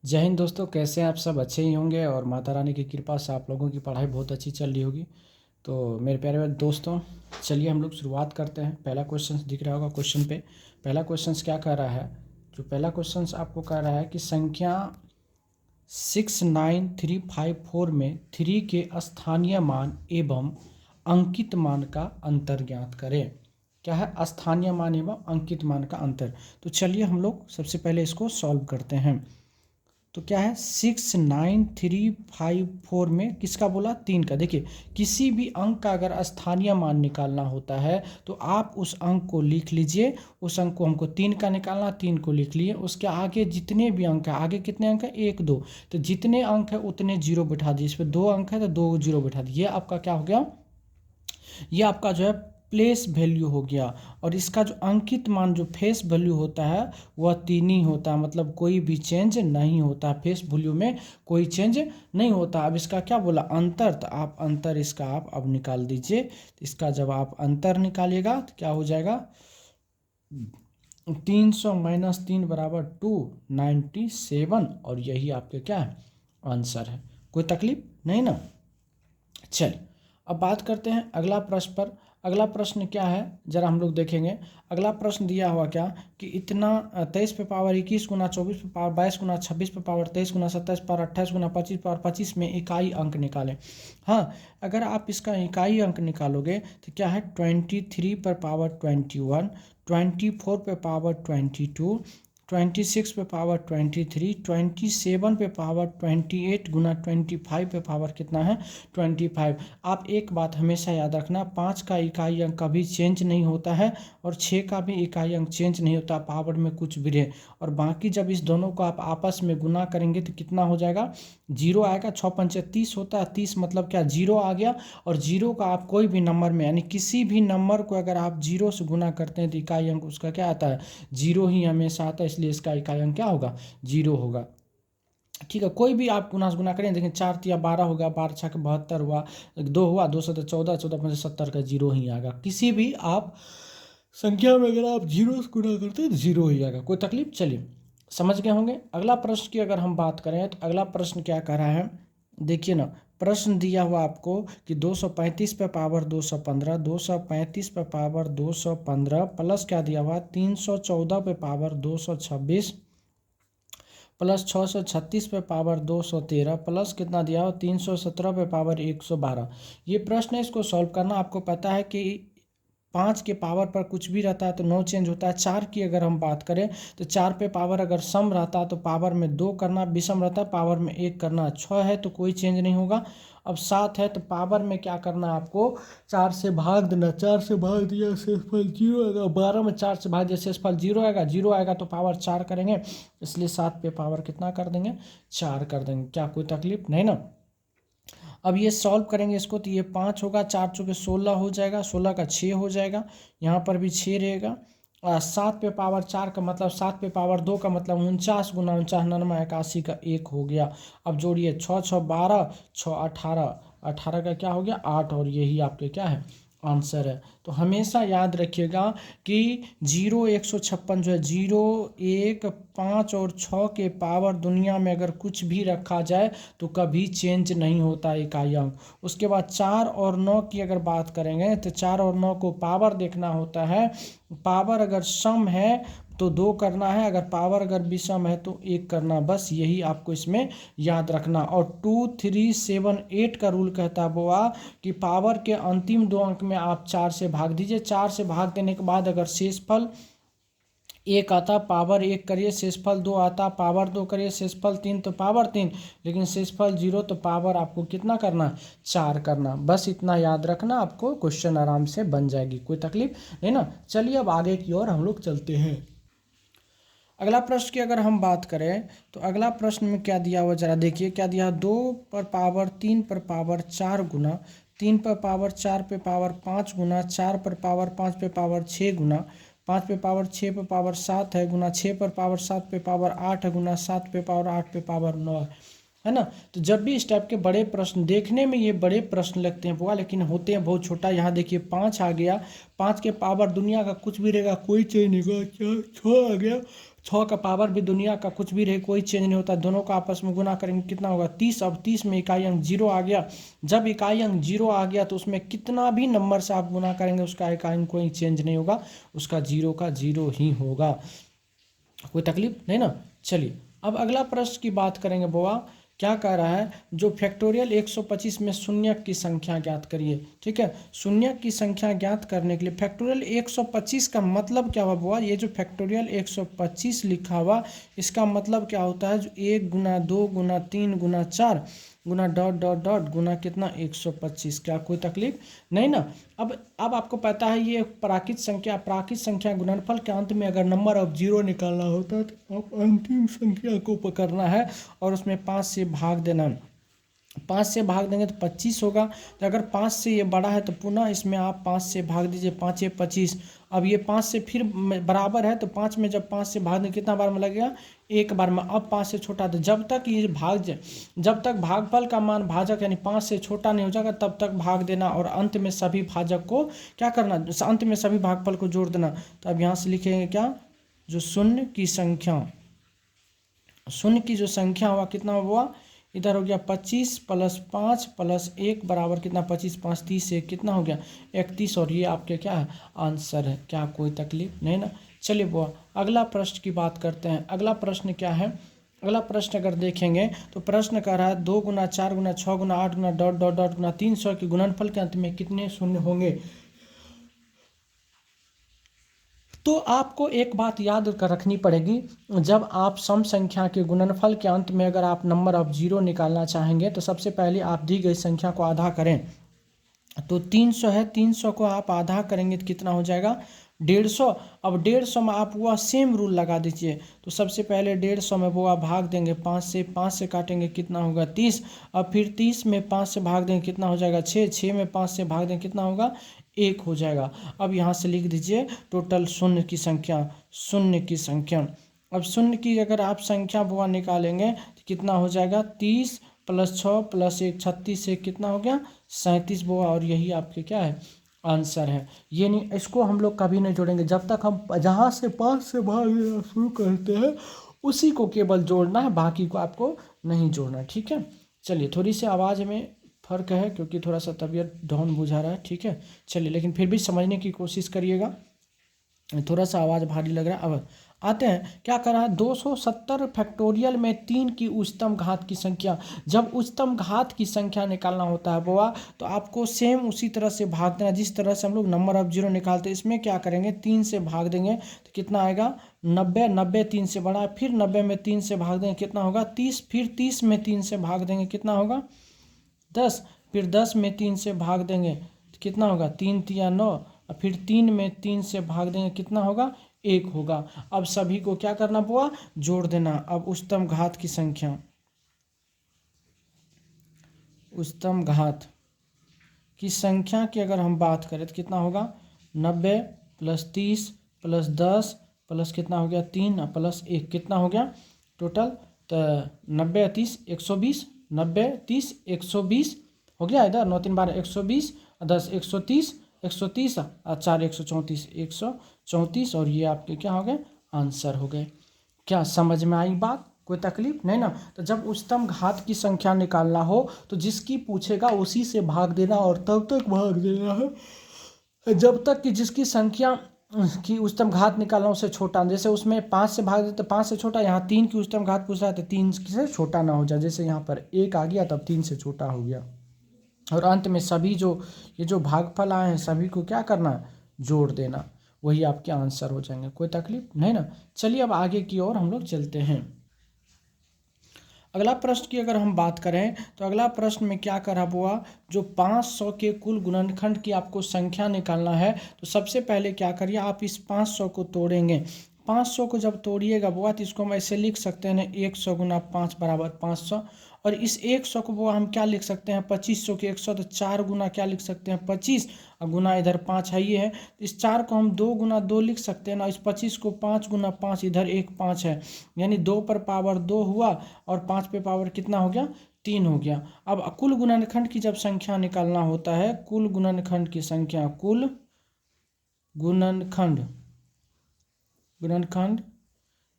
जय हिंद दोस्तों, कैसे हैं आप सब? अच्छे ही होंगे और माता रानी की कृपा से आप लोगों की पढ़ाई बहुत अच्छी चल रही होगी। तो मेरे प्यारे दोस्तों, चलिए हम लोग शुरुआत करते हैं। पहला क्वेश्चन दिख रहा होगा क्वेश्चन पे। पहला क्वेश्चन क्या कह रहा है? जो पहला क्वेश्चन आपको कह रहा है कि संख्या 69354 में 3 के स्थानीय मान एवं अंकित मान का अंतर ज्ञात करें। क्या है? स्थानीय मान एवं अंकित मान का अंतर। तो चलिए हम लोग सबसे पहले इसको सॉल्व करते हैं। तो क्या है? 69354 में किसका बोला? 3 का। देखिए, किसी भी अंक का अगर स्थानीय मान निकालना होता है तो आप उस अंक को लिख लीजिए। उस अंक को हमको 3 का निकालना, 3 को लिख लिए। उसके आगे जितने भी अंक है, आगे कितने अंक है? 1 2, तो जितने अंक है उतने जीरो बैठा दीजिए। इस पर 2 अंक है तो 2 जीरो बैठा दीजिए। ये आपका क्या हो गया? ये आपका जो है प्लेस वैल्यू हो गया। और इसका जो अंकित मान, जो फेस वैल्यू होता है, वह 3 ही होता है। मतलब कोई भी चेंज नहीं होता, फेस वैल्यू में कोई चेंज नहीं होता। अब इसका क्या बोला? अंतर। तो आप अंतर इसका आप अब निकाल दीजिए। इसका जब आप अंतर निकालिएगा तो क्या हो जाएगा? 300 - 3 = 297। और यही आपके क्या है? आंसर है। कोई तकलीफ नहीं ना? चलिए अब बात करते हैं अगला प्रश्न पर। अगला प्रश्न क्या है जरा हम लोग देखेंगे। अगला प्रश्न दिया हुआ क्या कि इतना 23 पे पावर 21 गुना 24 पे पावर 22 गुना 26 पे पावर 23 गुना 27 पावर 28 गुना 25 पावर 25 में इकाई अंक निकालें। हाँ, अगर आप इसका इकाई अंक निकालोगे तो क्या है? 23 पर पावर 21, 24 पे पावर 22, 26 पे पावर 23, 27 पे पावर 28 गुना 25 पे पावर कितना है? 25। आप एक बात हमेशा याद रखना, 5 का इकाई अंक कभी चेंज नहीं होता है और 6 का भी इकाई अंक चेंज नहीं होता पावर में कुछ भी रहे। और बाकी जब इस दोनों को आप आपस में गुना करेंगे तो कितना हो जाएगा? जीरो आएगा। 6 पंचे 30 होता है, 30 मतलब क्या? जीरो आ गया। और जीरो का आप कोई भी नंबर में, यानी किसी भी नंबर को अगर आप जीरो से गुना करते हैं तो इकाई अंक उसका क्या आता है? जीरो ही हमेशा आता है। इसलिए इसका इकाई अंक क्या होगा? जीरो होगा। ठीक है, कोई भी आप गुना करें। देखिए, 4 तिया 12 होगा, 12 छक 72 हुआ, 2 हुआ, 2 7 14, 14 5 70 का जीरो ही आएगा। किसी भी आप संख्या में अगर आप जीरो से गुना करते हैं तो जीरो ही आएगा। कोई तकलीफ? चलिए समझ गए होंगे। अगला प्रश्न की अगर हम बात करें तो अगला प्रश्न क्या कह रहा है? देखिए ना, प्रश्न दिया हुआ आपको कि 235 पे पावर 215, 235 पे पावर 215 प्लस क्या दिया हुआ? 314 पे पावर 226 प्लस 636 पे पावर 213 प्लस कितना दिया हो? 317 पे पावर 112। ये प्रश्न है, इसको सॉल्व करना। आपको पता है कि 5 के पावर पर कुछ भी रहता है तो नो चेंज होता है। 4 की अगर हम बात करें तो 4 पे पावर अगर सम रहता है तो पावर में 2 करना, विषम रहता है पावर में 1 करना। 6 है तो कोई चेंज नहीं होगा। अब 7 है तो पावर में क्या करना है आपको? 4 से भाग देना। 4 से भाग दिया, शेषफल जीरो आएगा। 12 में 4 से भाग दिया, शेषफल जीरो आएगा। जीरो आएगा तो पावर 4 करेंगे, इसलिए 7 पे पावर कितना कर देंगे? 4 कर देंगे। क्या कोई तकलीफ नहीं ना? अब ये सॉल्व करेंगे इसको तो ये 5 होगा, 4 चौके 16 हो जाएगा, 16 का 6 हो जाएगा, यहाँ पर भी 6 रहेगा। 7 पे पावर 4 का मतलब 7 पे पावर 2 का मतलब 49 गुना 49 99 81 का 1 हो गया। अब जोड़िए, 6 6 12, 6 18, 18 का क्या हो गया? 8। और यही आपके क्या है? आंसर है। तो हमेशा याद रखिएगा कि 0 156 जो है, 0 1 5 और 6 के पावर दुनिया में अगर कुछ भी रखा जाए तो कभी चेंज नहीं होता इकाई अंक। उसके बाद 4 और 9 की अगर बात करेंगे तो 4 और 9 को पावर देखना होता है। पावर अगर सम है तो 2 करना है, अगर पावर अगर विषम है तो 1 करना। बस यही आपको इसमें याद रखना। और 2 3 7 8 का रूल कहता है बुआ कि पावर के अंतिम 2 अंक में आप 4 से भाग दीजिए। 4 से भाग देने के बाद अगर शेषफल 1 आता, पावर 1 करिए, शेषफल 2 आता, पावर 2 करिए, शेषफल 3 तो पावर 3, लेकिन शेषफल 0 तो पावर आपको कितना करना? 4 करना। बस इतना याद रखना, आपको क्वेश्चन आराम से बन जाएगी। कोई तकलीफ नहीं ना? चलिए अब आगे की ओर हम लोग चलते हैं। अगला प्रश्न की अगर हम बात करें तो अगला प्रश्न में क्या दिया हुआ जरा देखिए। क्या दिया? 2 पर पावर 3 पर पावर 4 गुना 3 पर पावर 4 पे पावर 5 गुना 4 पर पावर 5 पे पावर 6 गुना 5 पे पावर 6 पे पावर 7 है गुना 6 पर पावर 7 पे पावर 8 है गुना 7 पे पावर 8 पे पावर 9 है ना? तो जब भी इस टाइप के बड़े प्रश्न देखने में ये बड़े प्रश्न लगते हैं बुआ, लेकिन होते हैं बहुत छोटा। यहाँ देखिए 5 आ गया, 5 के पावर दुनिया का कुछ भी रहेगा कोई चेंज नहीं होगा। 6 आ गया, 6 का पावर भी दुनिया का कुछ भी रहे कोई चेंज नहीं होता, दोनों का आपस में गुना करेंगे कितना होगा 30। अब 30 में इकाई अंक 0 आ गया, जब इकाई अंक 0 आ गया तो उसमें कितना भी नंबर से आप गुना करेंगे उसका इकाई अंक कोई चेंज नहीं होगा, उसका 0 का 0 ही होगा। कोई तकलीफ नहीं ना। चलिए अब अगला प्रश्न की बात करेंगे बुआ, क्या कह रहा है, जो फैक्टोरियल 125 में शून्यक की संख्या ज्ञात करिए। ठीक है, शून्यक की संख्या ज्ञात करने के लिए फैक्टोरियल 125 का मतलब क्या हुआ बुआ, ये जो फैक्टोरियल 125 लिखा हुआ इसका मतलब क्या होता है, जो 1 गुना 2 गुना 3 गुना 4 गुना डॉट डॉट डॉट गुना कितना 125। क्या कोई तकलीफ नहीं ना। अब आपको पता है ये प्राकृत संख्या गुणनफल के अंत में अगर नंबर ऑफ 0 निकालना होता है तो आप अंतिम संख्या को पकड़ना है और उसमें 5 से भाग देना। 5 से भाग देंगे तो 25 होगा, तो अगर 5 से ये बड़ा है तो पुनः इसमें आप 5 से भाग दीजिए, 5 × 25। अब ये 5 से फिर बराबर है तो 5 में जब 5 से भाग देंगे कितना बार में लगेगा, एक बार में। अब 5 से छोटा, तो जब तक भागफल का मान भाजक यानी 5 से छोटा नहीं हो जाएगा तब तक भाग देना और अंत में सभी भाजक को क्या करना, अंत में सभी भागफल को जोड़ देना। तो अब यहाँ से लिखेंगे क्या, जो शून्य की जो संख्या हुआ कितना हुआ, इधर हो गया 25 + 5 + 1 बराबर कितना 25 × 5 = 30, 1 कितना हो गया 31, और ये आपके क्या है आंसर है। क्या कोई तकलीफ नहीं ना। चलिए बुआ अगला प्रश्न की बात करते हैं। अगला प्रश्न क्या है, अगला प्रश्न अगर देखेंगे तो प्रश्न कह रहा है 2 गुना 4 गुना 6 गुना 8 गुना डॉट डॉट डॉट गुना 300 के गुणनफल के अंत में कितने शून्य होंगे। तो आपको एक बात याद कर रखनी पड़ेगी, जब आप सम संख्या के गुणनफल के अंत में अगर आप नंबर ऑफ 0 निकालना चाहेंगे तो सबसे पहले आप दी गई संख्या को आधा करें। तो 300 है, 300 को आप आधा करेंगे तो कितना हो जाएगा 150। अब 150 में आप वह सेम रूल लगा दीजिए। तो सबसे पहले 150 में वो आप भाग देंगे 5 से काटेंगे कितना होगा 30। अब फिर 30 में 5 से भाग देंगे कितना हो जाएगा 6 में 5 से भाग देंगे कितना होगा 1 हो जाएगा। अब यहाँ से लिख दीजिए टोटल शून्य की संख्या। अब शून्य की अगर आप संख्या बुआ निकालेंगे तो कितना हो जाएगा 30 + 6 + 1 36 से कितना हो गया 37 बुआ, और यही आपके क्या है आंसर है। ये नहीं, इसको हम लोग कभी नहीं जोड़ेंगे, जब तक हम जहाँ से 5 से भागना शुरू करते हैं उसी को केवल जोड़ना है, बाकी को आपको नहीं जोड़ना। ठीक है, चलिए थोड़ी सी आवाज़ में फ़र्क है क्योंकि थोड़ा सा तबीयत डाउन बुझा रहा है। ठीक है, चलिए लेकिन फिर भी समझने की कोशिश करिएगा, थोड़ा सा आवाज़ भारी लग रहा है। अब आते हैं क्या कर रहा है 270 फैक्टोरियल में 3 की उच्चतम घात की संख्या। जब उच्चतम घात की संख्या निकालना होता है बुआ तो आपको सेम उसी तरह से भाग देना जिस तरह से हम लोग नंबर ऑफ 0 निकालते हैं। इसमें क्या करेंगे 3 से भाग देंगे तो कितना आएगा 90, 90 3 से बड़ा है, फिर 90 में 3 से भाग देंगे कितना होगा 30, फिर 30 में 3 से भाग देंगे कितना होगा 10, फिर 10 में 3 से भाग देंगे तो कितना होगा 3 × 3 = 9, और फिर 3 में 3 से भाग देंगे कितना होगा 1 होगा। अब सभी को क्या करना बुआ जोड़ देना। अब उच्चतम घात की संख्या की अगर हम बात करें तो कितना होगा 90 + 30 + 10 प्लस कितना हो गया 3 + 1 कितना हो गया टोटल, तो 90 30 120, 90 30 120 हो गया, इधर 9 3 12 120, 10 130, 130 और 4 134, 134, और ये आपके क्या हो गए आंसर हो गए। क्या समझ में आई बात, कोई तकलीफ नहीं ना। तो जब उच्चतम घात की संख्या निकालना हो तो जिसकी पूछेगा उसी से भाग देना और तब तक भाग देना है जब तक कि जिसकी संख्या की उच्चतम घात निकालना उससे छोटा, जैसे उसमें 5 से भाग देते 5 से छोटा, यहाँ 3 की उच्चतम घात पूछ रहा है तो 3 से छोटा ना हो जाए, जैसे यहाँ पर 1 आ गया तब 3 से छोटा हो गया। और अंत में सभी ये जो भागफल आए हैं सभी को क्या करना है जोड़ देना, वही आपके आंसर हो जाएंगे। कोई तकलीफ नहीं ना। चलिए अब आगे की ओर हम लोग चलते हैं। अगला प्रश्न की अगर हम बात करें तो अगला प्रश्न में क्या करा हुआ, जो 500 के कुल गुणनखंड की आपको संख्या निकालना है तो सबसे पहले क्या करिए आप इस 500 को तोड़ेंगे। 500 को जब तोड़िएगा बुआ तो इसको हम ऐसे लिख सकते हैं 100 × 5 = 500, और इस 100 को बुआ हम क्या लिख सकते हैं 2500 के 100, तो 4 गुना क्या लिख सकते हैं 25, और गुना इधर 5 है ही है, इस 4 को हम 2 × 2 लिख सकते हैं ना, इस 25 को 5 × 5, इधर एक 5 है, यानी 2 पर पावर 2 हुआ और 5 पे पावर कितना हो गया 3 हो गया। अब कुल गुणनखंड की जब संख्या निकालना होता है, कुल गुणनखंड की संख्या, गुणनखंड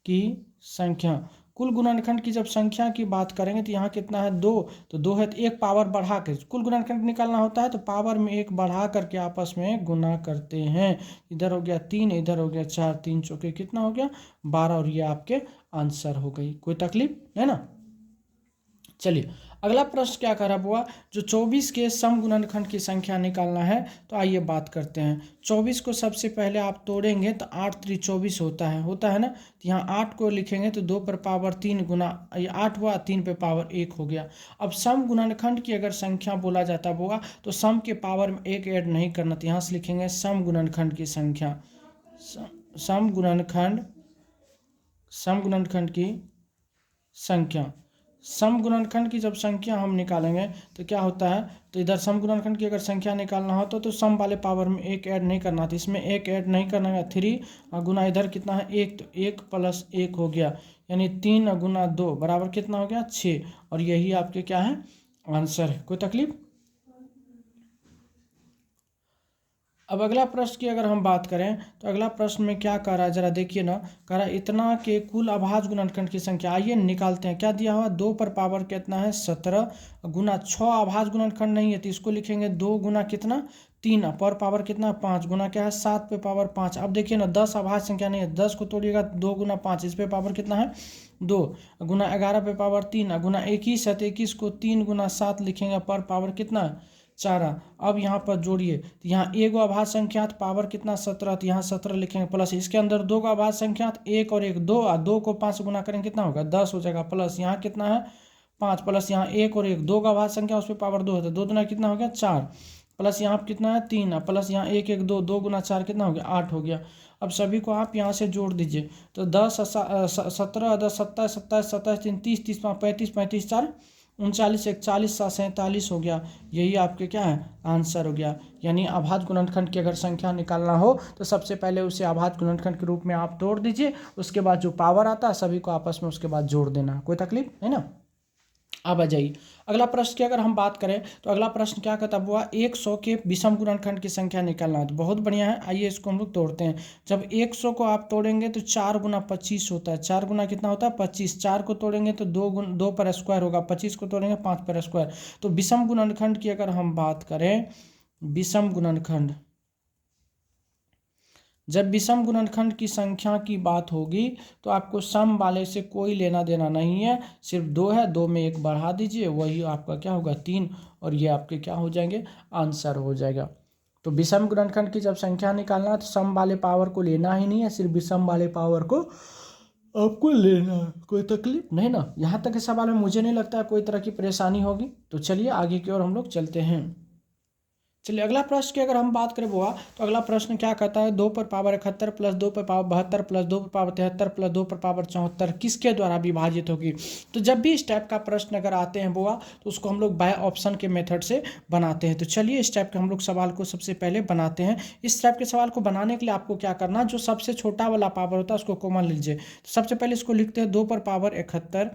की संख्या। कुल गुणनखंड की जब संख्या की बात करेंगे तो यहाँ कितना है 2, तो 2 है तो एक पावर बढ़ा के कुल गुणनखंड निकालना होता है, तो पावर में एक बढ़ा करके आपस में गुना करते हैं। इधर हो गया 3, इधर हो गया 4, 3 चौके कितना हो गया 12, और ये आपके आंसर हो गई। कोई तकलीफ है ना। चलिए अगला प्रश्न क्या कर रहा बुआ, जो 24 के सम गुणनखंड की संख्या निकालना है, तो आइए बात करते हैं। 24 को सबसे पहले आप तोड़ेंगे तो 8 3 24 होता है ना। तो यहाँ 8 को लिखेंगे तो 2 पर पावर 3 गुना, ये 8 हुआ, 3 पे पावर 1 हो गया। अब सम गुणनखंड की अगर संख्या बोला जाता बुआ, तो सम के पावर में 1 ऐड नहीं करना, तो यहाँ से लिखेंगे सम गुणनखंड की संख्या। सम गुणनखंड की संख्या। सम गुणनखंड की जब संख्या हम निकालेंगे तो क्या होता है, तो इधर सम गुणनखंड की अगर संख्या निकालना हो तो सम वाले पावर में 1 ऐड नहीं करना, तो इसमें 1 ऐड नहीं करना है। 3 गुना इधर कितना है 1, तो 1 + 1 हो गया, यानी 3 गुना 2 बराबर कितना हो गया 6, और यही आपके क्या है आंसर है। कोई तकलीफ। अब अगला प्रश्न की अगर हम बात करें तो अगला प्रश्न में क्या कह रहा है, जरा देखिए ना। कह रहा है इतना के कुल अभाज्य गुणनखंड की संख्या। आइए निकालते हैं। क्या दिया हुआ 2 पर पावर कितना है 17 गुना 6 अभाज्य गुणनखंड नहीं है, तो इसको लिखेंगे 2 गुना कितना 3 पर पावर कितना 5 गुना क्या है 7 पे पावर 5। अब देखिए ना 10 अभाज्य संख्या नहीं है, 10 को तोड़िएगा 2 गुना 5, इस पे पावर कितना है 2 गुना 11 पे पावर 3 गुना 21 है, तो 21 को 3 गुना 7 लिखेंगे, पर पावर कितना है 4। अब यहाँ पर जोड़िए, तो यहाँ एक अभाज्य संख्या पावर कितना 17, तो यहाँ 17 लिखेंगे, प्लस इसके अंदर 2 का अभाज्य संख्या 1 और 1 2, 2 को 5 से गुना करेंगे कितना होगा 10 हो जाएगा, प्लस यहाँ कितना है 5, प्लस यहाँ 1 और 1 2 का अभाज्य संख्या उस पर पावर 2 है, तो 2 दुना कितना हो गया 4, प्लस यहाँ पर कितना है 3, प्लस यहाँ 1 1 2 2 गुना 4 कितना हो गया 8 हो गया। अब सभी को आप यहाँ से जोड़ दीजिए, तो 10 17 10 27 27 27 3 30 30 5 35 35 4 39 41 7 47 हो गया। यही आपके क्या है आंसर हो गया। यानी अभाज्य गुणनखंड की अगर संख्या निकालना हो तो सबसे पहले उसे अभाज्य गुणनखंड के रूप में आप तोड़ दीजिए, उसके बाद जो पावर आता है सभी को आपस में उसके बाद जोड़ देना। कोई तकलीफ है ना। अब आ जाइए अगला प्रश्न की अगर हम बात करें तो अगला प्रश्न क्या कहता हुआ 100 के विषम गुणनखंड की संख्या निकालना है, तो बहुत बढ़िया है। आइए इसको हम लोग तोड़ते हैं। जब 100 को आप तोड़ेंगे तो 4 गुना 25 होता है, 4 गुना कितना होता है 25, 4 को तोड़ेंगे तो 2 पर स्क्वायर होगा, 25 को तोड़ेंगे 5 पर स्क्वायर। तो विषम गुणनखंड की अगर हम बात करें, विषम गुणनखंड, जब विषम गुणनखंड की संख्या की बात होगी तो आपको सम वाले से कोई लेना देना नहीं है, सिर्फ 2 है, 2 में 1 बढ़ा दीजिए, वही आपका क्या होगा 3, और ये आपके क्या हो जाएंगे आंसर हो जाएगा। तो विषम गुणनखंड की जब संख्या निकालना है तो सम वाले पावर को लेना ही नहीं है, सिर्फ विषम वाले पावर को आपको लेना है। कोई तकलीफ नहीं ना। यहाँ तक के सवाल में मुझे नहीं लगता है कोई तरह की परेशानी होगी। तो चलिए आगे की ओर हम लोग चलते हैं। चलिए अगला प्रश्न की अगर हम बात करें बुआ, तो अगला प्रश्न क्या कहता है 2 पर पावर 71 प्लस 2 पर पावर 72 प्लस 2 पर पावर 73 प्लस 2 पर पावर 74 किसके द्वारा विभाजित होगी। तो जब भी इस टाइप का प्रश्न अगर आते हैं बुआ तो उसको हम लोग बाय ऑप्शन के मेथड से बनाते हैं। तो चलिए इस टाइप के हम लोग सवाल को सबसे पहले बनाते हैं। इस टाइप के सवाल को बनाने के लिए आपको क्या करना, जो सबसे छोटा वाला पावर होता है उसको कॉमन लीजिए। तो सबसे पहले इसको लिखते हैं 2 पर पावर 71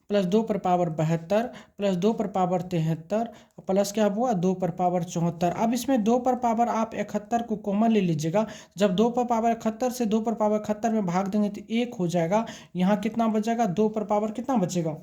प्लस 2 पर पावर 72 प्लस 2 पर पावर 73 प्लस क्या हुआ 2 पर पावर 74। अब इसमें 2 पर पावर आप 71 को कॉमन ले लीजिएगा। जब 2 पर पावर 71 से 2 पर पावर 71 में भाग देंगे तो 1 हो जाएगा। यहाँ कितना बचेगा 2 पर पावर कितना बचेगा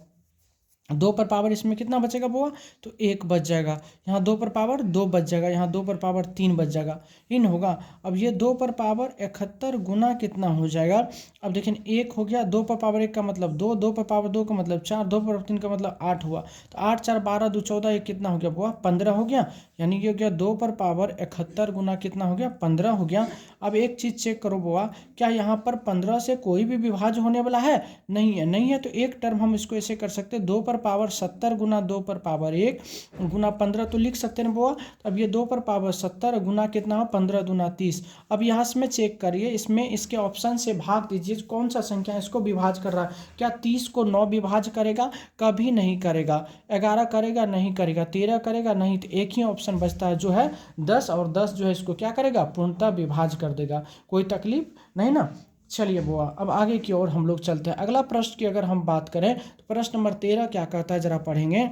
2 पर पावर, इसमें कितना बचेगा बुआ तो 1 बच जाएगा। यहाँ 2 पर पावर 2 बच जाएगा, यहाँ 2 पर पावर 3 बच जाएगा, इन होगा। अब ये 2 पर पावर 71 गुना कितना हो जाएगा। अब देखिए 1 हो गया, 2 पर पावर 1 का मतलब 2, 2 पर पावर 2 का मतलब 4, 2 पर 3 का मतलब 8 हुआ। तो 8 4 12 2 14, ये कितना हो गया बुआ 15 हो गया। यानी ये हो गया 2 पर पावर 71 गुना कितना हो गया 15 हो गया। अब एक चीज़ चेक करो बुआ, क्या यहाँ पर 15 से कोई भी विभाज्य होने वाला है, नहीं है। नहीं है तो एक टर्म हम इसको ऐसे कर सकते हैं 2 पर पावर 70 गुना 2 पर पावर 1 गुना 15, तो लिख सकते हैं बुआ। अब ये 2 पर पावर 70 गुना कितना हो 15 दूना 30। अब यहाँ से में चेक करिए, इसमें इसके ऑप्शन से भाग दीजिए कौन सा संख्या इसको विभाज्य कर रहा है। क्या 30 को 9 विभाज्य करेगा, कभी नहीं करेगा। 11 करेगा, नहीं करेगा। 13 करेगा, नहीं। तो एक ही ऑप्शन बचता है जो है 10, और 10 जो है इसको क्या करेगा पूर्णतः विभाज्य कर देगा। कोई तकलीफ नहीं ना। चलिए बुआ अब आगे की ओर हम लोग चलते हैं। अगला प्रश्न की अगर हम बात करें तो प्रश्न नंबर 13 क्या कहता है जरा पढ़ेंगे।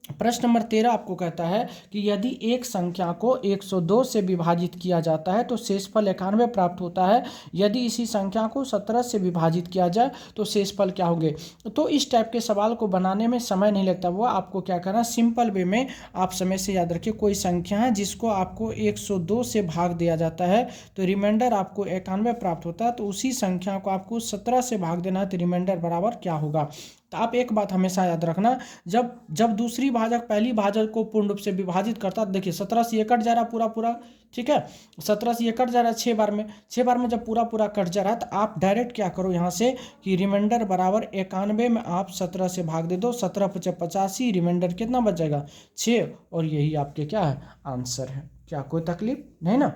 प्रश्न नंबर 13 आपको कहता है कि यदि एक संख्या को 102 से विभाजित किया जाता है तो शेषफल 91 प्राप्त होता है। यदि इसी संख्या को 17 से विभाजित किया जाए तो शेषफल क्या होंगे। तो इस टाइप के सवाल को बनाने में समय नहीं लगता, वो आपको क्या करना, सिंपल वे में आप समय से याद रखिए। कोई संख्या है जिसको आपको 102 से भाग दिया जाता है तो रिमाइंडर आपको 91 प्राप्त होता है, तो उसी संख्या को आपको 17 से भाग देना है तो रिमाइंडर बराबर क्या होगा। तो आप एक बात हमेशा याद रखना, जब जब दूसरी भाजक पहली भाजक को पूर्ण रूप से विभाजित करता है, देखिए 17 से ये कट जा रहा पूरा पूरा, ठीक है, 17 से ये कट जा रहा है 6 बार में, 6 बार में जब पूरा पूरा कट जा रहा है तो आप डायरेक्ट क्या करो यहाँ से कि रिमाइंडर बराबर 91 में आप 17 से भाग दे दो, 17 पचे 85, रिमाइंडर कितना बच जाएगा 6, और यही आपके क्या है आंसर है। क्या कोई तकलीफ नहीं ना।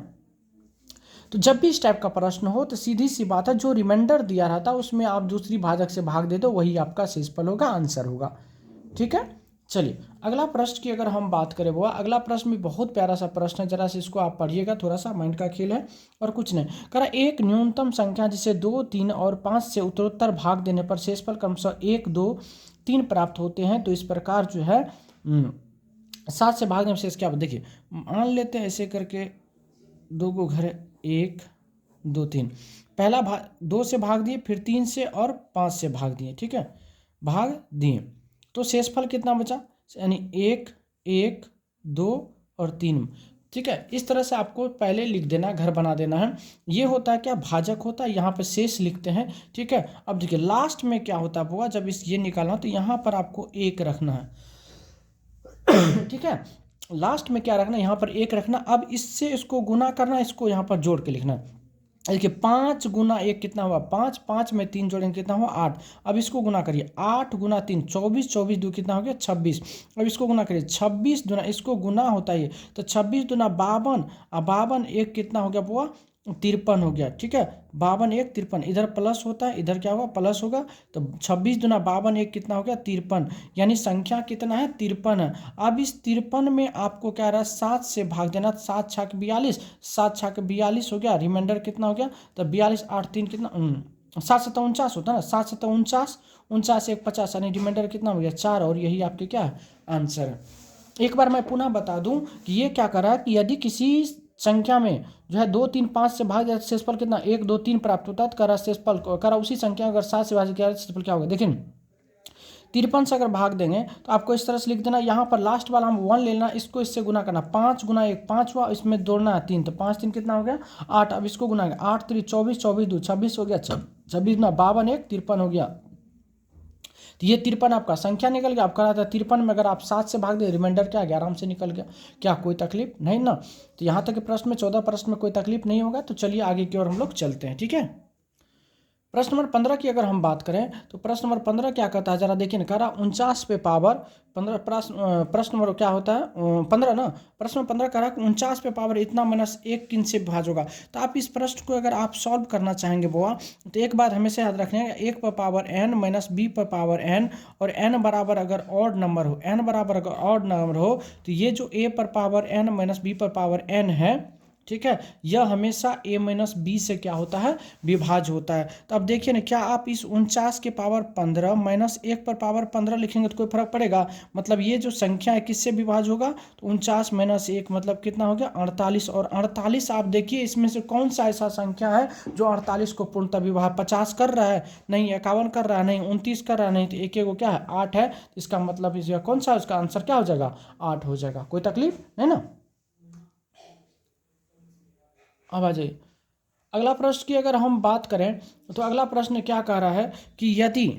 तो जब भी इस टाइप का प्रश्न हो तो सीधी सी बात है, जो रिमाइंडर दिया रहता है उसमें आप दूसरी भाजक से भाग दे दो, वही आपका शेषफल होगा, आंसर होगा। ठीक है, चलिए अगला प्रश्न की अगर हम बात करें, वो अगला प्रश्न भी बहुत प्यारा सा प्रश्न है, जरा से इसको आप पढ़िएगा, थोड़ा सा माइंड का खेल है और कुछ नहीं। कह रहा एक न्यूनतम संख्या जिसे 2, 3 और 5 से उत्तरोत्तर भाग देने पर शेषफल क्रमशः 1, 2, 3 प्राप्त होते हैं, तो इस प्रकार जो है 7 से भागने में शेष क्या। देखिए मान लेते हैं ऐसे करके, 2 को घर 1, 2, 3, पहला भाग 2 से भाग दिए, फिर 3 से और 5 से भाग दिए, ठीक है, भाग दिए, तो शेषफल कितना बचा, यानी 1, 1, 2 और 3, ठीक है। इस तरह से आपको पहले लिख देना, घर बना देना है। ये होता है क्या, भाजक होता है, यहाँ पे शेष लिखते हैं, ठीक है। अब देखिए लास्ट में क्या होता है, जब इस ये निकालना तो यहाँ पर आपको 1 रखना है ठीक है, लास्ट में क्या रखना, यहाँ पर 1 रखना। अब इससे इसको गुना करना, इसको यहाँ पर जोड़ के लिखना। देखिए 5 गुना 1 कितना हुआ 5, 5 में 3 जोड़ेंगे कितना हुआ 8। अब इसको गुना करिए, 8 गुना 3 24, 24 2 कितना हो गया 26। अब इसको गुना करिए, 26 दुना, इसको गुना होता है तो 26 दुना 52, अब 52 1 कितना हो गया बुआ 53 हो गया, ठीक है, 52 1 53, इधर प्लस होता है, इधर क्या होगा प्लस होगा, तो 26 दुना 52 1 कितना हो गया 53, यानी संख्या कितना है 53 है। अब इस 53 में आपको क्या रहा है 7 से भाग देना, 7 छक 42, 7 छक 42 हो गया, रिमाइंडर कितना हो गया, तो 42 8 3 कितना 7 7 49 होता है ना, 7 7 49, 49 1 50, यानी रिमाइंडर कितना हो गया 4, और यही आपके क्या है आंसर है। एक बार मैं पुनः बता दूं कि ये क्या करा कि यदि किसी संख्या में जो है 2 3 5 से भाग जाए शेषफल कितना 1 2 3 प्राप्त होता है, तो करा शेषफल करा उसी संख्या अगर 7 से भाग किया शेषफल क्या होगा। देखिए 53 से अगर भाग देंगे तो आपको इस तरह से लिख देना, यहाँ पर लास्ट वाला हम 1 लेना, इसको इससे गुना करना, 5 गुना 1 5 हुआ, इसमें जोड़ना है 3, तो 5 3 कितना हो गया 8। अब इसको गुना 8 3 24, 24 2 26 हो गया, 26 ना 52 1 53 हो गया। तो ये 53 आपका संख्या निकल गया। आपका था 53 में अगर आप 7 से भाग दे, रिमाइंडर क्या गया आराम से निकल गया। क्या कोई तकलीफ नहीं ना। तो यहाँ तक के प्रश्न में 14 प्रश्न में कोई तकलीफ नहीं होगा। तो चलिए आगे की ओर हम लोग चलते हैं, ठीक है। प्रश्न नंबर 15 की अगर हम बात करें तो प्रश्न नंबर 15 क्या कहता है, जरा देखिए ना, कह रहा 49 पे पावर 15, प्रश्न नंबर क्या होता है 15 ना, प्रश्न नंबर 15 कह रहा है 49 पे पावर इतना माइनस 1 किन से विभाज्य होगा। तो आप इस प्रश्न को अगर आप सॉल्व करना चाहेंगे बुआ, तो एक बात हमेशा याद रखना है, 1 पर पावर n माइनस b पर पावर n, और n बराबर अगर ऑड नंबर हो, n बराबर अगर ऑड नंबर हो, तो ये जो a पर पावर n माइनस b पर पावर n है, ठीक है, यह हमेशा a माइनस बी से क्या होता है विभाज्य होता है। तो अब देखिए ना, क्या आप इस 49 के पावर 15 माइनस 1 पर पावर 15 लिखेंगे तो कोई फर्क पड़ेगा। मतलब ये जो संख्या है किससे विभाज्य होगा, तो 49 माइनस 1 मतलब कितना हो गया 48, और 48 आप देखिए इसमें से कौन सा ऐसा संख्या है जो 48 को पूर्णतः विभाज्य 50 कर रहा है, नहीं 51 कर रहा है, नहीं 29 कर रहा है, नहीं तो एक को क्या है 8 है। तो इसका मतलब इसका कौन सा, इसका आंसर क्या हो जाएगा 8 हो जाएगा। कोई तकलीफ नहीं ना। अब आ जाइए अगला प्रश्न की अगर हम बात करें तो अगला प्रश्न क्या कह रहा है कि यदि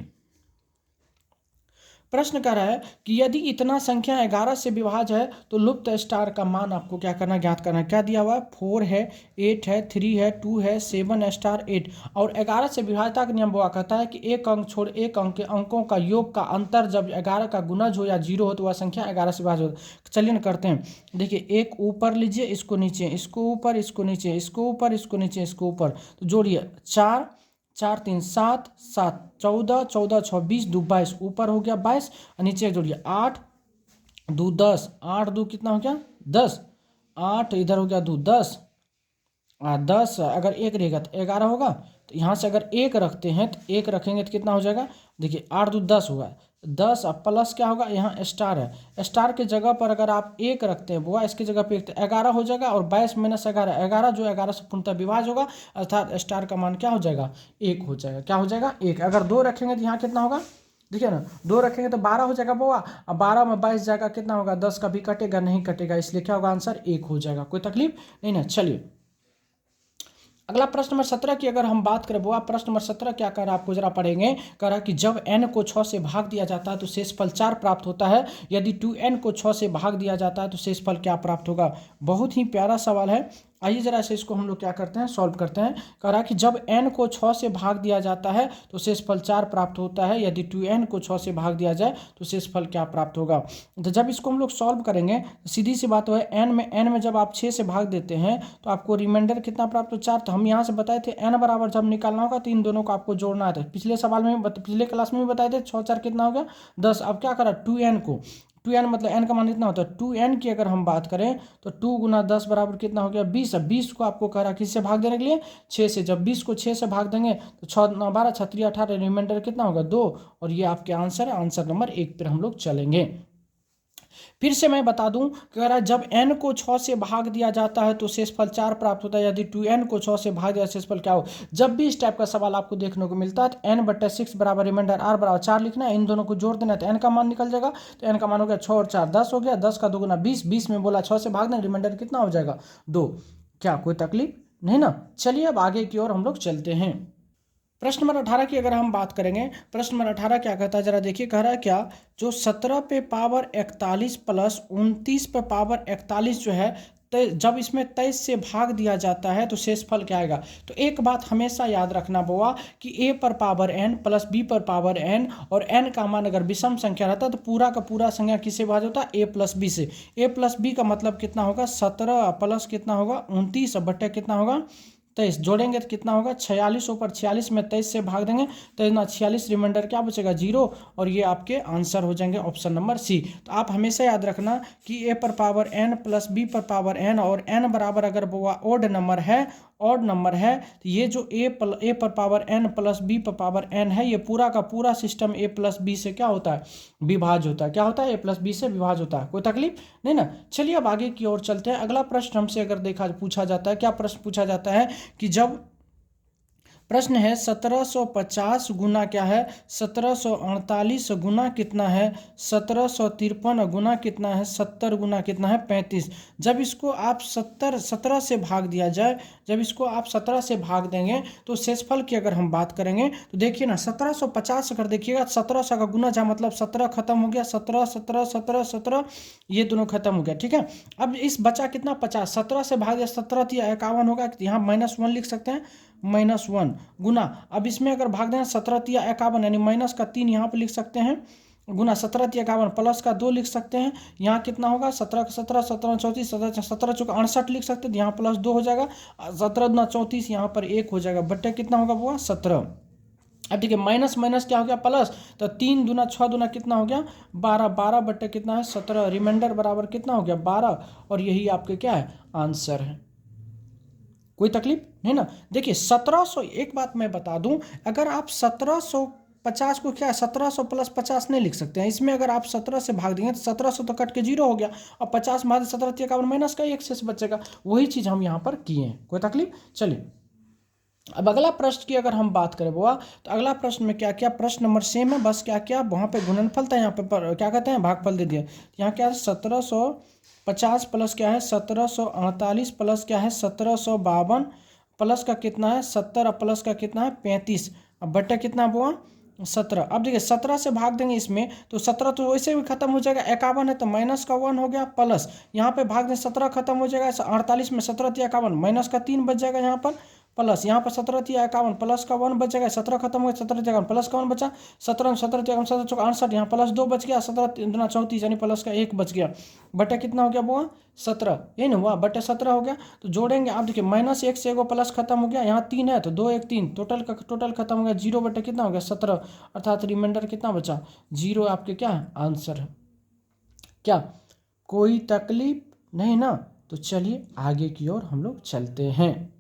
प्रश्न कह रहा है कि यदि इतना संख्या 11 से विभाज्य है तो लुप्त स्टार का मान आपको क्या करना, ज्ञात करना। क्या दिया हुआ है 4 है 8 है 3 है 2 है 7 स्टार 8, और 11 से विभाज्यता का नियम हुआ कहता है कि एक अंक छोड़ एक अंक के अंकों का योग का अंतर जब 11 का गुणज हो या 0 हो तो वह संख्या 11 से विभाज्य हो। चलिए न करते हैं, देखिए एक ऊपर लीजिए, इसको नीचे, इसको ऊपर, इसको नीचे, इसको ऊपर, इसको नीचे, इसको ऊपर, तो जोड़िए 4 4 3 7 7 14 14 26 2 22, ऊपर हो गया 22, नीचे जोड़िए 8 2 10, 8 2 कितना हो गया 10, 8 इधर हो गया 2 10, 10 अगर एक रहेगा तो 11 होगा, तो तो यहाँ से अगर 1 रखते हैं तो 1 रखेंगे तो कितना हो जाएगा, देखिए 8 दूनी 10 होगा, 10 अब प्लस क्या होगा, यहाँ स्टार है, स्टार के जगह पर अगर आप 1 रखते हैं बुआ, इसकी जगह पे 11 हो जाएगा, और 22 - 11, 11 जो 11 से पूर्णतः विभाज्य होगा, अर्थात स्टार का मान क्या हो जाएगा, 1 हो जाएगा। क्या हो जाएगा, 1। अगर 2 रखेंगे तो यहाँ कितना होगा, देखिए ना, 2 रखेंगे तो 12 हो जाएगा बुआ, अब 12 में 22 जाएगा, कितना होगा, 10 कभी कटेगा नहीं कटेगा, इसलिए क्या होगा, आंसर 1 हो जाएगा। कोई तकलीफ नहीं ना। चलिए अगला प्रश्न नंबर 17 की अगर हम बात करें बुआ, प्रश्न नंबर 17 क्या कर रहा है, आपको जरा पढ़ेंगे। कह रहा है कि जब n को 6 से भाग दिया जाता है तो शेषफल 4 प्राप्त होता है, यदि 2n को 6 से भाग दिया जाता है तो शेषफल क्या प्राप्त होगा। बहुत ही प्यारा सवाल है, आइए जरा से इसको हम लोग क्या करते हैं, सॉल्व करते हैं। कह रहा है कि जब n को 6 से भाग दिया जाता है तो शेषफल 4 प्राप्त होता है, यदि 2n को 6 से भाग दिया जाए तो शेषफल क्या प्राप्त होगा। तो जब इसको हम लोग सॉल्व करेंगे, सीधी सी बात है, n में जब आप 6 से भाग देते हैं तो आपको रिमाइंडर कितना प्राप्त हो, 4। तो हम यहाँ से बताए थे n बराबर जब निकालना होगा तो इन दोनों को आपको जोड़ना है। पिछले सवाल में पिछले क्लास में भी बताए थे, 6 4 कितना हो गया, 10। अब क्या करा, 2n को, 2n मतलब n का मान कितना होता है, 2n की अगर हम बात करें तो 2 गुना 10 बराबर कितना हो गया, 20। अब 20 को आपको कह रहा है किससे भाग देने के लिए, 6 से। जब 20 को 6 से भाग देंगे तो 6 9 12 6 3 18, रिमाइंडर कितना होगा, 2। और ये आपके आंसर है, आंसर नंबर 1 पर हम लोग चलेंगे। फिर से मैं बता दूं, कह रहा है जब n को 6 से भाग दिया जाता है तो शेषफल 4 प्राप्त होता है, यदि 2n को 6 से भाग दिया शेषफल क्या हो। जब भी इस टाइप का सवाल आपको देखने को मिलता है तो n/6 बराबर रिमाइंडर r बराबर 4 लिखना है, इन दोनों को जोड़ देना है तो n का मान निकल जाएगा। तो n का मान हो गया 6 और 4 10 हो गया, 10 का 2 गुना 20, 20 में बोला 6 से भाग दें, रिमाइंडर कितना हो जाएगा, 2। क्या कोई तकलीफ नहीं ना। चलिए अब आगे की ओर हम लोग चलते हैं। प्रश्न नंबर 18 की अगर हम बात करेंगे, प्रश्न नंबर 18 क्या कहता है, जरा देखिए। कह रहा है क्या, जो 17 पे पावर 41 प्लस 29 पे पावर 41 जो है, तो जब इसमें 23 से भाग दिया जाता है तो शेषफल क्या आएगा। तो एक बात हमेशा याद रखना बुआ कि a पर पावर n प्लस b पर पावर n, और n का मान अगर विषम संख्या रहता है तो पूरा का पूरा संख्या किससे भाज्य होता है, a प्लस b से। a प्लस b का मतलब कितना होगा, 17 प्लस कितना होगा, 29 बट्टे कितना होगा, 23। जोड़ेंगे तो कितना होगा, 46 ऊपर 46 में 23 से भाग देंगे तो ना 46, रिमाइंडर क्या बचेगा, 0। और ये आपके आंसर हो जाएंगे ऑप्शन नंबर सी। तो आप हमेशा याद रखना कि a पर पावर n प्लस b पर पावर n, और n बराबर अगर वो ओड नंबर है, ऑड नंबर है, तो ये जो a पर पावर n प्लस b पर पावर n है, ये पूरा का पूरा सिस्टम a प्लस b से क्या होता है, विभाज्य होता है। क्या होता है, a प्लस b से विभाज्य होता है। कोई तकलीफ नहीं ना। चलिए अब आगे की ओर चलते हैं। अगला प्रश्न हमसे अगर देखा पूछा जाता है, क्या प्रश्न पूछा जाता है कि जब प्रश्न है 1750 गुना क्या है, 1748 गुना कितना है, 1753 गुना कितना है, 70 गुना कितना है, 35। जब इसको आप 17 से भाग दिया जाए, जब इसको आप 17 से भाग देंगे तो शेषफल की अगर हम बात करेंगे तो देखिए ना, 1750 अगर देखिएगा 1700 का गुना जा मतलब 17 खत्म हो गया, 17 17 17 17, ये दोनों खत्म हो गया, ठीक है। अब इस बचा कितना, 50, 17 से भाग दिया 17 या 51 होगा, यहाँ -1 लिख सकते हैं, -1 गुना, अब इसमें अगर भाग दें 17 या 51 यानी माइनस का 3 यहाँ पर लिख सकते हैं, गुना 17 या 51 प्लस का 2 लिख सकते हैं। यहाँ कितना होगा, 17 17 17 34, 17 चौका 68 लिख सकते हैं, यहाँ प्लस 2 हो जाएगा, 17 गुना 34 यहाँ पर 1 हो जाएगा, बट्टे कितना होगा वो 17। अब ठीक है, माइनस माइनस क्या हो गया, प्लस, तो 3 दूना 6 दूना कितना हो गया, 12, 12 बट्टे कितना है 17, रिमाइंडर बराबर कितना हो गया 12, और यही आपके क्या है, आंसर है। कोई तकलीफ नहीं ना। देखिए 1700, एक बात मैं बता दूं, अगर आप 1750 को क्या 1700 प्लस 50 नहीं लिख सकते हैं, इसमें अगर आप 17 से भाग देंगे तो 1700 तो कट के 0 हो गया, और 50 में 17 51 माइनस का 1 से बचेगा, वही चीज़ हम यहाँ पर किए हैं। कोई तकलीफ। चलिए अब अगला प्रश्न की अगर हम बात करें बुआ, तो अगला प्रश्न में क्या क्या, प्रश्न नंबर सेम है, बस क्या क्या वहाँ पे गुणनफल था, यहाँ पे क्या कहते हैं भागफल दे दिया। यहाँ क्या है 1750 प्लस क्या है 1748 प्लस क्या है 1752 प्लस का कितना है 70, प्लस का कितना है 35, अब बट्टा कितना बुआ 17। अब देखिए 17 से भाग देंगे इसमें तो 17 तो वैसे भी खत्म हो जाएगा, 51 है तो माइनस का 1 हो गया, प्लस यहाँ पे भाग दें 17 खत्म हो जाएगा, 48 में 17 या 51 माइनस का 3 बच जाएगा यहाँ पर, प्लस यहाँ पर 17 या 51 प्लस का 1 बच जाएगा, 17 खत्म हो गया, 17 51 प्लस का 1 बचा, 17 17 51 17 चौका 68, यहाँ प्लस 2 बच गया, 17 दूना 34 यानी प्लस का 1 बच गया, बटे कितना हो गया बुआ 17, ये ना हुआ बटे 17 हो गया। तो जोड़ेंगे आप देखिए -1 से 1 प्लस खत्म हो गया, यहाँ 3 है तो 2 1 3, टोटल का टोटल खत्म हो गया, 0 बटे कितना हो गया 17, अर्थात रिमाइंडर कितना बचा 0, आपके क्या है आंसर है। क्या कोई तकलीफ नहीं ना। तो चलिए आगे की ओर हम लोग चलते हैं।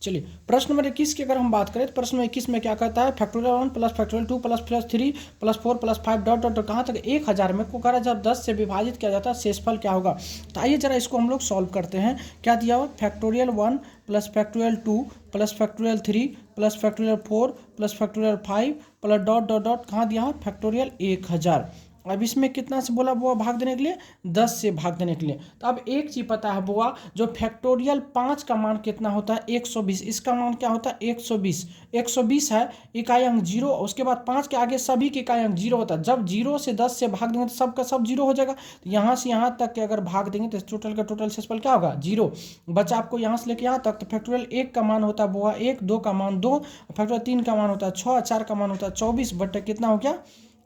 चलिए प्रश्न नंबर 21 की अगर हम बात करें तो प्रश्न नंबर 21 में क्या कहता है, factorial 1 plus factorial 2 plus 3 plus 4 plus 5 dot dot कहाँ तक 1000 में को करा जब 10 से विभाजित किया जाता है शेषफल क्या होगा। तो आइए जरा इसको हम लोग सॉल्व करते हैं। क्या दिया हुआ, factorial 1 plus factorial 2 plus factorial 3 plus factorial 4 plus factorial 5 plus dot dot dot कहाँ दिया है, फैक्टोरियल 1000। अब इसमें कितना से बोला बुआ भाग देने के लिए, 10 से भाग देने के लिए। तो अब एक चीज़ पता है बुआ, जो फैक्टोरियल 5 का मान कितना होता है, 120। इसका मान क्या होता है, 120। 120 है, इकाई अंक 0, उसके बाद 5 के आगे सभी के इकाई अंक 0 होता है। जब 0 से 10 से भाग देंगे तो सब का सब 0 हो जाएगा। तो यहाँ से यहाँ तक के अगर भाग देंगे तो टोटल का टोटल शेषफल क्या होगा, 0। बचा आपको यहाँ से लेके यहाँ तक। तो फैक्टोरियल 1 का मान होता है बुआ 1, 2 का मान 2, फैक्टोरियल 3 का मान होता है 6, 4 का मान होता है 24 बटे कितना हो गया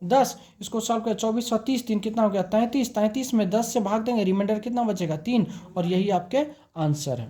10। इसको सॉल्व कर 24 और 30, 3 कितना हो गया 33। 33 में 10 से भाग देंगे, रिमाइंडर कितना बचेगा 3, और यही आपके आंसर है।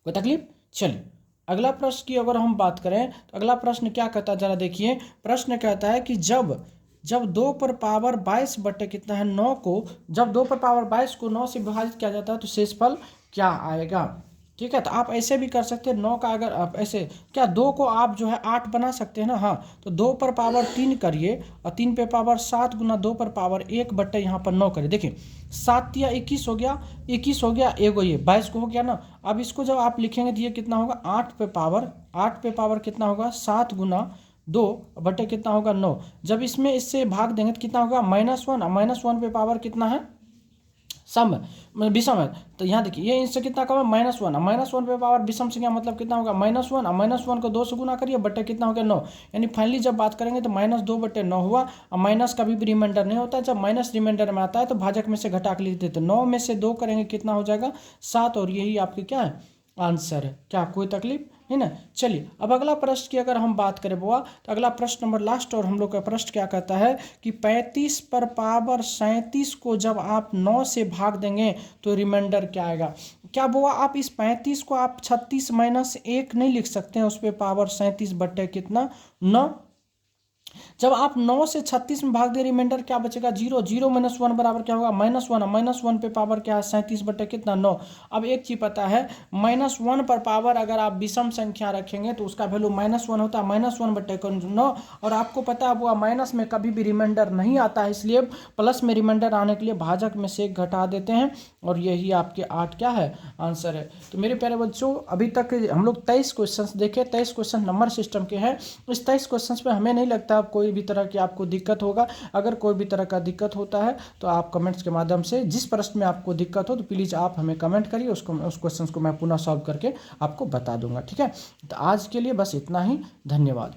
कोई तकलीफ। चलिए अगला प्रश्न की अगर हम बात करें तो अगला प्रश्न क्या कहता है, जरा देखिए। प्रश्न कहता है कि जब 2 पर पावर 22 बटे कितना है 9 को, जब 2 पर पावर 22 को 9 से विभाजित किया जाता है तो शेषफल क्या आएगा। ठीक है, तो आप ऐसे भी कर सकते हैं 9 का, अगर आप ऐसे क्या 2 को आप जो है 8 बना सकते हैं ना। हाँ, तो 2 पर पावर 3 करिए और 3 पे पावर 7 गुना 2 पर पावर 1 बट्टे यहाँ पर 9 करिए। देखिए 7 या 21 हो गया, 21 हो गया, एगो ये 22 को हो गया ना। अब इसको जब आप लिखेंगे तो ये कितना होगा, 8 पे पावर कितना होगा 7 गुना 2 बट्टे कितना होगा 9। जब इसमें इससे भाग देंगे तो कितना होगा -1, -1 पे पावर कितना है सम विषम है। तो यहाँ देखिए ये इससे कितना कम है -1, -1 पे पावर विषम से क्या मतलब कितना होगा -1, -1 को 2 से गुना करिए बट्टे कितना हो गया 9। यानी फाइनली जब बात करेंगे तो -2 बट्टे 9 हुआ। और माइनस कभी भी रिमाइंडर नहीं होता है, जब माइनस रिमाइंडर में आता है तो भाजक में से घटा के लिख देते। 9 में से 2 करेंगे कितना हो जाएगा 7, और यही आपके क्या है आंसर है। क्या कोई तकलीफ है ना। चलिए अब अगला प्रश्न की अगर हम बात करें बुआ, तो अगला प्रश्न नंबर लास्ट और हम लोग का प्रश्न क्या कहता है कि 35 पर पावर 37 को जब आप 9 से भाग देंगे तो रिमाइंडर क्या आएगा। क्या बुआ आप इस 35 को आप 36 माइनस 1 नहीं लिख सकते हैं, उस पर पावर 37 बट्टे कितना 9। जब आप 9 से 36 में भाग दे रिमाइंडर क्या बचेगा 0, 0 माइनस 1 बराबर क्या होगा -1, -1 पे पावर क्या है 37 बटे कितना 9। अब एक चीज़ पता है, -1 पर पावर अगर आप विषम संख्या रखेंगे तो उसका वैल्यू -1 होता है, -1 बटे 9। और आपको पता है वो माइनस में कभी भी रिमाइंडर नहीं आता है, इसलिए प्लस में रिमाइंडर आने के लिए भाजक में से 1 घटा देते हैं, और यही आपके 8 क्या है आंसर है। तो मेरे प्यारे बच्चों अभी तक हम लोग 23 क्वेश्चन देखे, 23 क्वेश्चन नंबर सिस्टम के हैं। इस 23 क्वेश्चन पे हमें नहीं लगता कोई भी तरह की आपको दिक्कत होगा। अगर कोई भी तरह का दिक्कत होता है तो आप कमेंट्स के माध्यम से, जिस प्रश्न में आपको दिक्कत हो तो प्लीज़ आप हमें कमेंट करिए, उस क्वेश्चन को मैं पुनः सॉल्व करके आपको बता दूंगा। ठीक है, तो आज के लिए बस इतना ही, धन्यवाद।